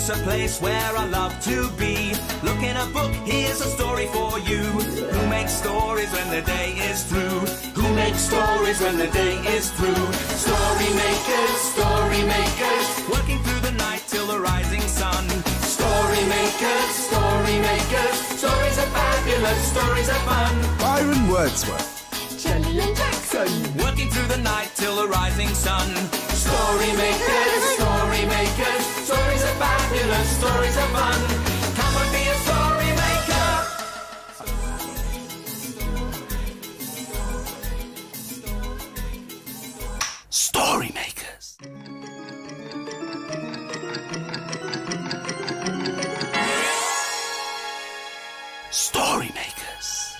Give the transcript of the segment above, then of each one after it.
house, a place where I love to be. Look in a book, here's a story for you. Who makes stories when the day is through? Who makes stories when the day is through? Story makers, working through the night till the rising sun. Story makers, stories are fabulous, stories are fun. Byron Wordsworth. Jelly and Jackson, working through the night till the rising sun. Story makers, stories are fabulous, stories are fun. Come and be a story maker. Story makers. Story makers.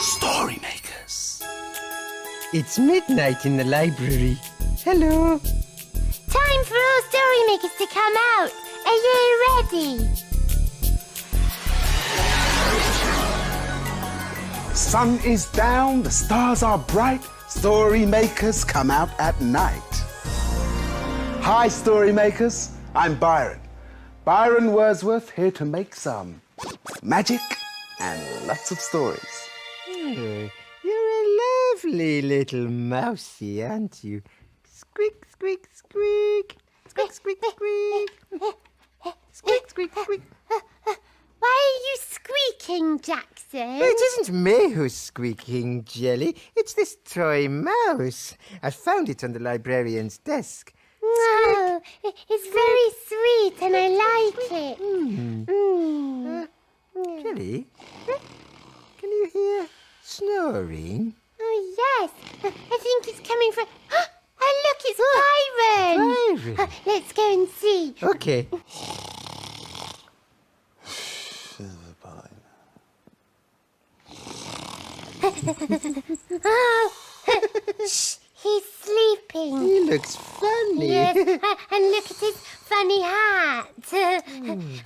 Story makers. It's midnight in the library. Hello. time for all story makers to come out. Are you ready? Sun is down, the stars are bright, story makers come out at night. Hi, story makers. I'm Byron. Byron Wordsworth, here to make some magic and lots of stories. Oh, you're a lovely little mousey, aren't you? Squeak, squeak, squeak. Squeak, squeak, squeak. Squeak, squeak, squeak. Why are you squeaking, Jackson? It isn't me who's squeaking, Jelly. It's this toy mouse. I found it on the librarian's desk. Oh, it's very sweet and I like it. Jelly, can you hear snoring? Oh, yes. I think it's coming from... Oh, look, it's Byron. Byron. Let's go and see. Okay. Oh, shh, he's sleeping. He looks funny. Yes, and look at his funny hat.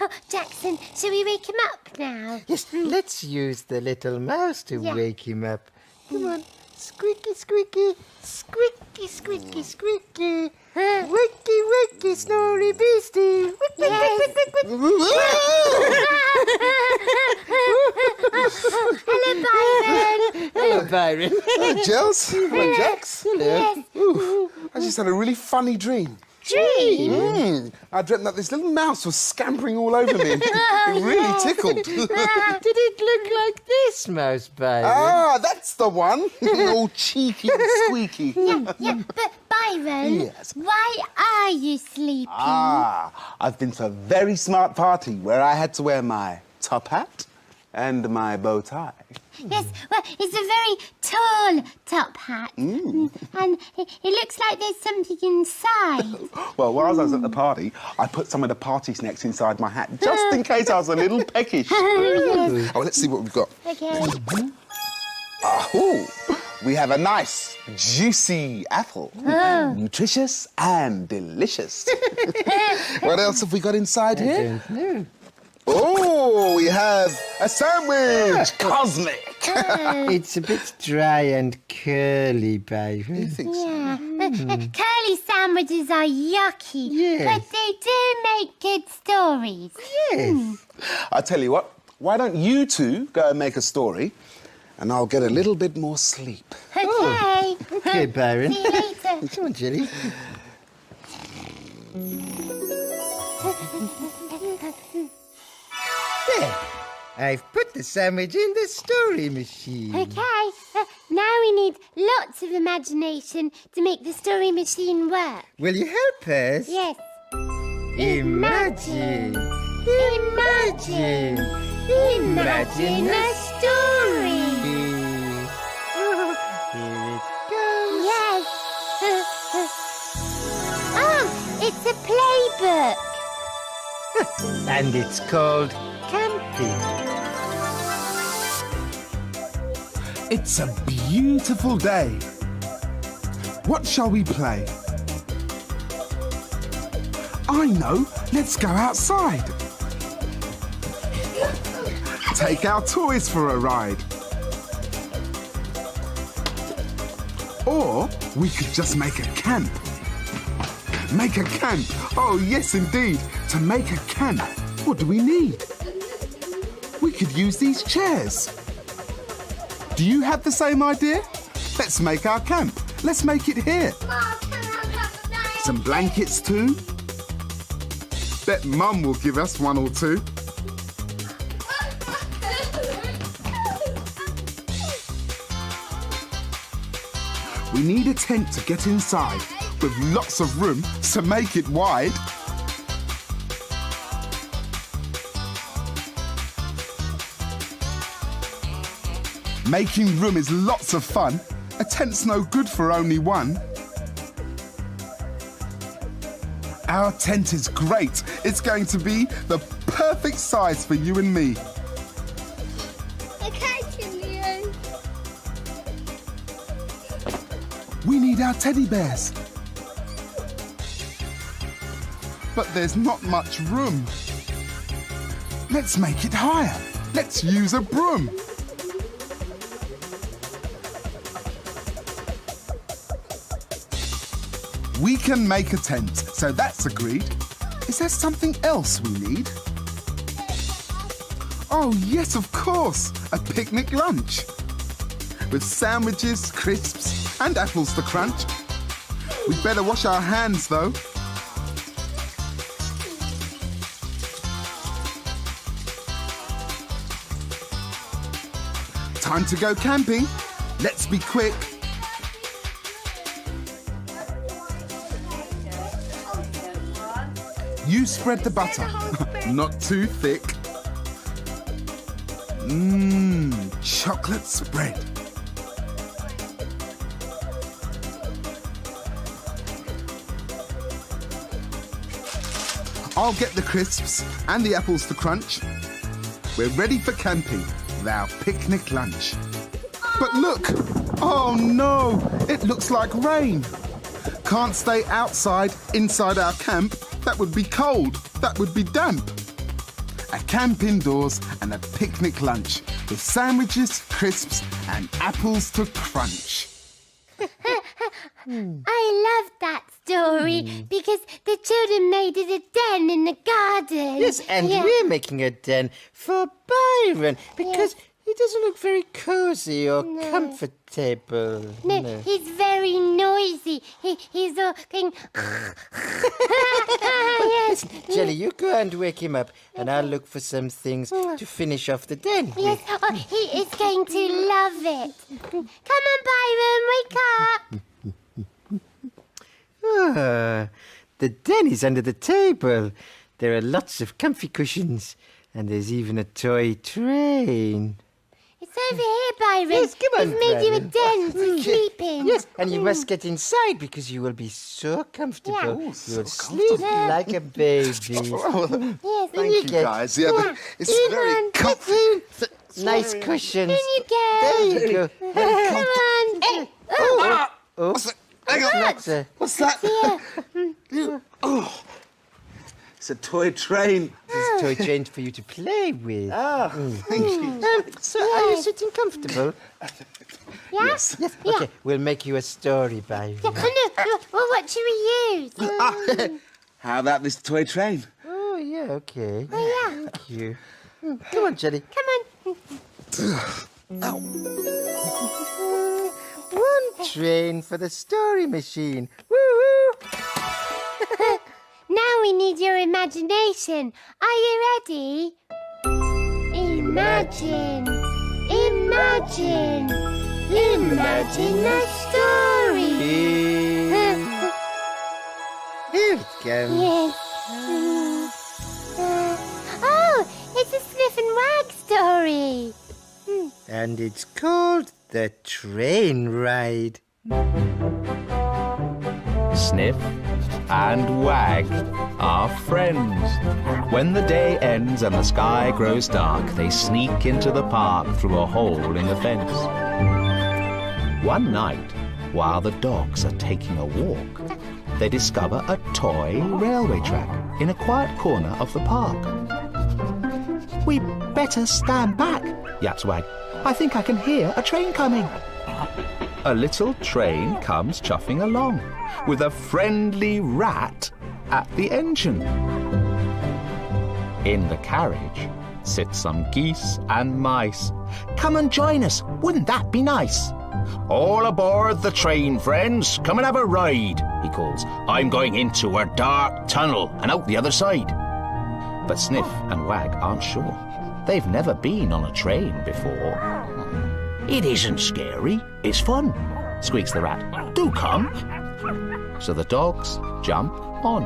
Oh, Jackson, shall we wake him up now? Yes, let's use the little mouse to wake him up. Come on. Squeaky, squeaky. Squeaky, squeaky, squeaky. Wakey, wakey, snory beastie. Yes. Hello, Byron. Hello, Byron. Hello, Gels. Hello, Jax. Hello. Yes. Ooh, I just had a really funny dream. Dream? I dreamt that this little mouse was scampering all over me. It really tickled. Did it look like this, Mouse Byron? Ah, that's the one. All cheeky and squeaky. Yeah, but Byron, Yes. why are you sleeping? I've been to a very smart party where I had to wear my top hat and my bow tie. Yes, well, it's a very tall top hat. And it looks like there's something inside. Well, while I was at the party, I put some of the party snacks inside my hat, just in case I was a little peckish. Oh, let's see what we've got. Okay. Oh, we have a nice, juicy apple. Nutritious and delicious. What else have we got inside here? I don't know. Oh, we have a sandwich. Cosmic. It's a bit dry and curly, Byron. You think so? Yeah. Curly sandwiches are yucky, Yes. but they do make good stories. Yes. I'll tell you what, why don't you two go and make a story and I'll get a little bit more sleep. Okay. Okay, Byron. See you later. Come on, Jelly. There. I've put the sandwich in the story machine. Okay. Now we need lots of imagination to make the story machine work. Will you help us? Yes. Imagine. Imagine. Imagine a story. Oh, here it goes. Yes. Oh, it's a playbook. And it's called Camping. It's a beautiful day. What shall we play? I know. Let's go outside. Take our toys for a ride. Or we could just make a camp. Make a camp. Oh, yes, indeed. To make a camp, what do we need? We could use these chairs. Do you have the same idea? Let's make our camp. Let's make it here. Some blankets too. Bet Mum will give us one or two. We need a tent to get inside with lots of room to make it wide. Making room is lots of fun. A tent's no good for only one. Our tent is great. It's going to be the perfect size for you and me. We need our teddy bears. But there's not much room. Let's make it higher. Let's use a broom. We can make a tent, so that's agreed. Is there something else we need? Oh, yes, of course. A picnic lunch. With sandwiches, crisps, and apples to crunch. We'd better wash our hands, though. Time to go camping. Let's be quick. You spread the butter, not too thick. Chocolate spread. I'll get the crisps and the apples to crunch. We're ready for camping with our picnic lunch. But look! Oh no! It looks like rain. Can't stay outside, inside our camp. That would be cold. That would be damp. A camp indoors and a picnic lunch with sandwiches, crisps and apples to crunch. I love that story because the children made it a den in the garden. Yes, and we're making a den for Byron because he doesn't look very cosy or comfortable. No, he's very noisy. He's all going... Yes. Jelly, you go and wake him up and I'll look for some things to finish off the den. Yes, he is going to love it. Come on, Byron, wake up. The den is under the table. There are lots of comfy cushions and there's even a toy train. It's over here, Byron. Yes, come on, We've made you a Byron. den to sleep in. Yes, and you must get inside because you will be so comfortable. Yeah. Oh, You will sleep like a baby. Yes. Thank you, guys. Yeah, but it's very comfy. Nice cushions. In you go. There you go. Come on. What's that? Hang on. That's a- What's that? Oh, it's a toy train. This toy train for you to play with. Thank you. So, are you sitting comfortable? Yeah? Yes. Yes. Okay, we'll make you a story, Byron. Oh, no. Well, what should we use? How about this toy train? Oh, yeah, okay. Oh, yeah. Thank you. Come on, Jelly. Come on. One train for the story machine. Woo-hoo! Now we need your imagination. Are you ready? Imagine. Imagine. Imagine a story. Here it comes. Yes. Oh, it's a Sniff and Wag story. And it's called The Train Ride. Sniff and Wag are friends. When the day ends and the sky grows dark, they sneak into the park through a hole in the fence. One night, while the dogs are taking a walk, they discover a toy railway track in a quiet corner of the park. "We better stand back," yaps Wag. "I think I can hear a train coming." a little train comes chuffing along with a friendly rat at the engine. In the carriage sit some geese and mice. Come and join us, wouldn't that be nice? All aboard the train, friends, come and have a ride, he calls. I'm going into a dark tunnel and out the other side. But Sniff and Wag aren't sure. They've never been on a train before. It isn't scary, it's fun, squeaks the rat. Do come. So the dogs jump on.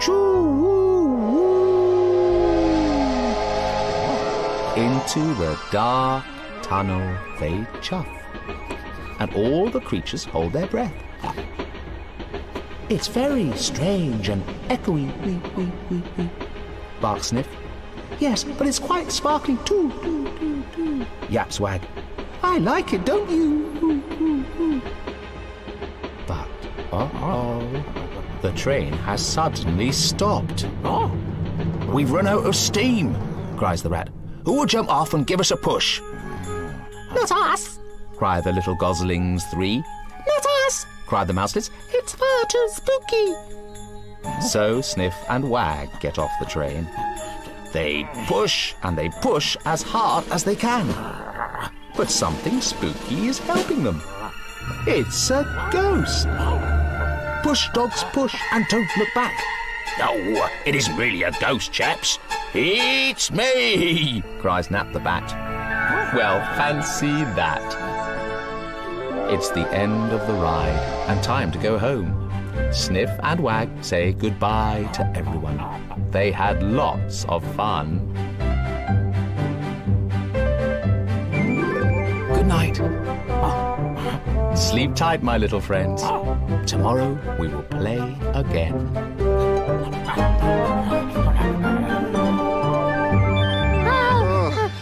Choo-woo-woo. Into the dark tunnel they chuff, and all the creatures hold their breath. It's very strange and echoey, wee, wee, wee, wee, barks Sniff. Yes, but it's quite sparkling too, yaps Wag. I like it, don't you? But, the train has suddenly stopped. We've run out of steam, cries the rat. Who will jump off and give us a push? Not us, cry the little goslings three. Not us, cried the mouselets. It's far too spooky. So Sniff and Wag get off the train. They push and they push as hard as they can. But something spooky is helping them. It's a ghost. Push, dogs, push, and don't look back. No, it isn't really a ghost, chaps. It's me, cries Nap the Bat. Well, fancy that. It's the end of the ride and time to go home. Sniff and Wag say goodbye to everyone. They had lots of fun. Good night. Sleep tight, my little friends. Tomorrow we will play again.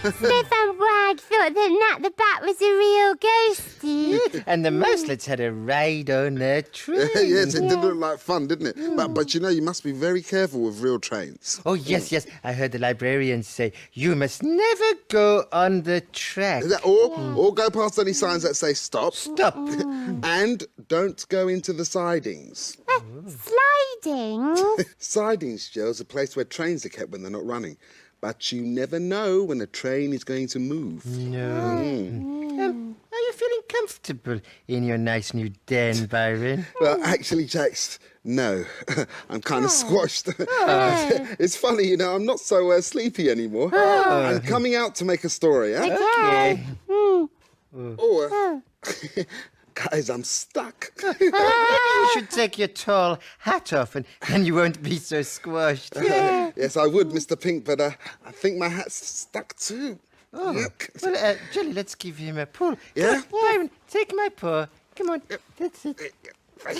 Sniff and Wag thought that Nat the Bat was a real ghostie. And the mouselets had a ride on their train. Yes, it did look like fun, didn't it? But you know, you must be very careful with real trains. Oh, yes. I heard the librarian say, you must never go on the track. Or go past any signs that say stop. Stop. And don't go into the sidings. Sliding? Sidings, Joe, is a place where trains are kept when they're not running. But you never know when a train is going to move. No. Are you feeling comfortable in your nice new den, Byron? Well, actually, Jax, no. I'm kind of squashed. It's funny, you know, I'm not so sleepy anymore. I'm coming out to make a story, eh? Okay. Guys, I'm stuck. You should take your tall hat off and you won't be so squashed. Yes, I would, Mr. Pink, but I think my hat's stuck too. Oh. Yep. Well, Jolly, let's give him a pull. Yeah? Come on, Byron, take my paw. Come on. That's it. Pull.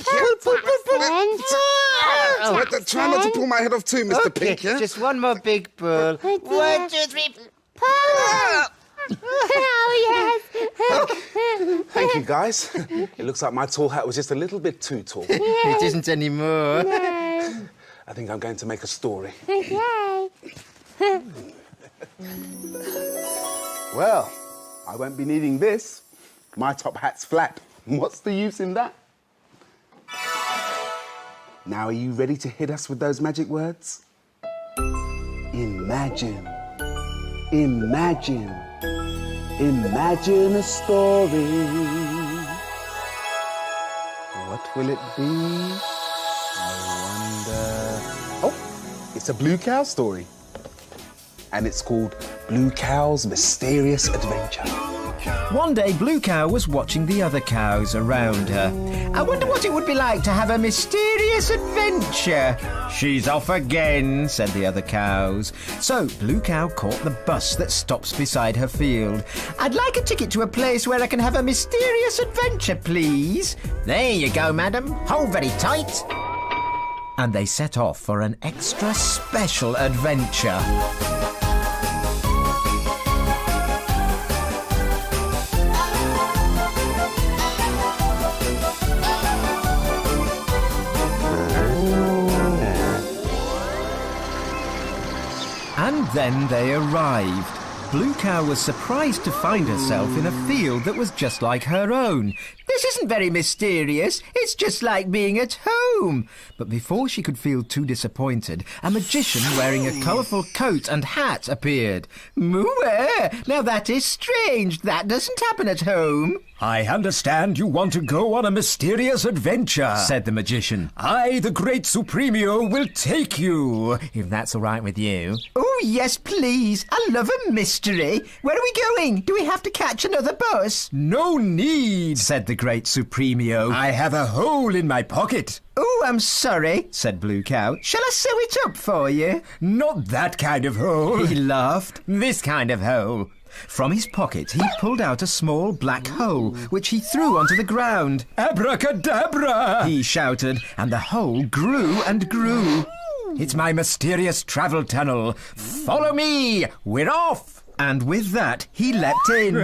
Try not to pull my head off too, Mr. Okay, Pink, yeah? just one more big pull. 1, 2, 3. Pull! Oh, yes. Thank you, guys. It looks like my tall hat was just a little bit too tall. It isn't anymore. I think I'm going to make a story. Okay. Well, I won't be needing this. My top hat's flat. What's the use in that? Now, are you ready to hit us with those magic words? Imagine. Imagine. Imagine a story. What will it be? I wonder... Oh, it's a blue cow story. And it's called Blue Cow's Mysterious Adventure. One day, Blue Cow was watching the other cows around her. I wonder what it would be like to have a mysterious adventure. She's off again, said the other cows. So Blue Cow caught the bus that stops beside her field. I'd like a ticket to a place where I can have a mysterious adventure, please. There you go, madam. Hold very tight. And they set off for an extra special adventure. And then they arrived. Blue Cow was surprised to find herself in a field that was just like her own. This isn't very mysterious. It's just like being at home. But before she could feel too disappointed, a magician wearing a colourful coat and hat appeared. Moo-eh! Now that is strange. That doesn't happen at home. I understand you want to go on a mysterious adventure, said the magician. I, the great Supremio, will take you, if that's all right with you. Oh, yes, please. I love a mystery. Where are we going? Do we have to catch another bus? No need, said the great Supremio. I have a hole in my pocket. Oh, I'm sorry, said Blue Cow. Shall I sew it up for you? Not that kind of hole. He laughed. This kind of hole. From his pocket, he pulled out a small black hole, which he threw onto the ground. Abracadabra! He shouted, and the hole grew and grew. It's my mysterious travel tunnel. Follow me! We're off! And with that, he leapt in.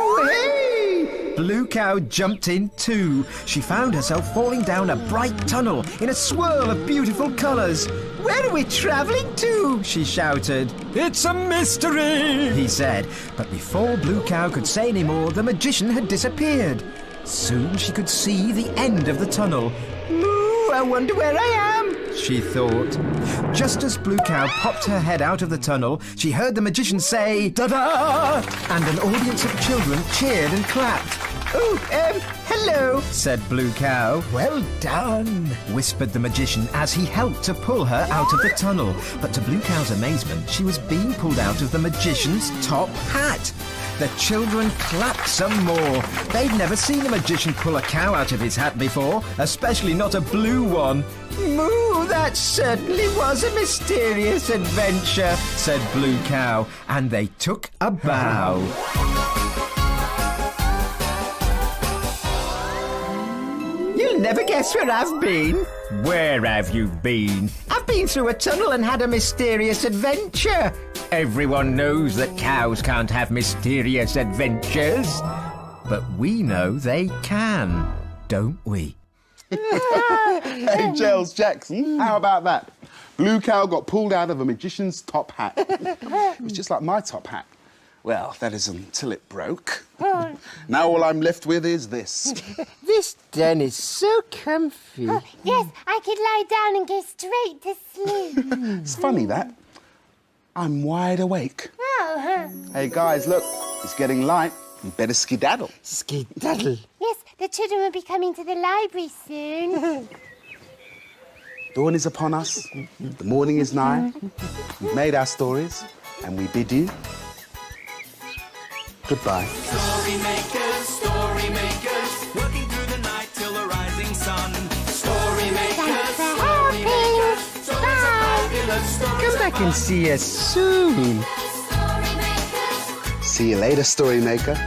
Hooray! Blue Cow jumped in too. She found herself falling down a bright tunnel in a swirl of beautiful colours. Where are we travelling to? She shouted. It's a mystery, he said. But before Blue Cow could say any more, the magician had disappeared. Soon she could see the end of the tunnel. Moo, I wonder where I am, she thought. Just as Blue Cow popped her head out of the tunnel, she heard the magician say, "Ta-da!" And an audience of children cheered and clapped. Oh, hello, said Blue Cow. Well done, whispered the magician as he helped to pull her out of the tunnel. But to Blue Cow's amazement, she was being pulled out of the magician's top hat. The children clapped some more. They'd never seen a magician pull a cow out of his hat before, especially not a blue one. Moo, that certainly was a mysterious adventure, said Blue Cow, and they took a bow. You'll never guess where I've been. Where have you been? I've been through a tunnel and had a mysterious adventure. Everyone knows that cows can't have mysterious adventures. But we know they can, don't we? Hey, Giles Jackson, how about that? Blue Cow got pulled out of a magician's top hat. It was just like my top hat. Well, that is until it broke. Now all I'm left with is this. This den is so comfy. Oh, yes, I could lie down and go straight to sleep. It's funny, that. I'm wide awake. Oh, Hey, guys, look, it's getting light. You better skedaddle. Skedaddle. yes, the children will be coming to the library soon. Dawn is upon us. The morning is nigh. We've made our stories, and we bid you goodbye. Story makers, working through the night till the rising sun. Story makers, stories are fabulous. Stories Come back and see us soon. See you later, Story Maker.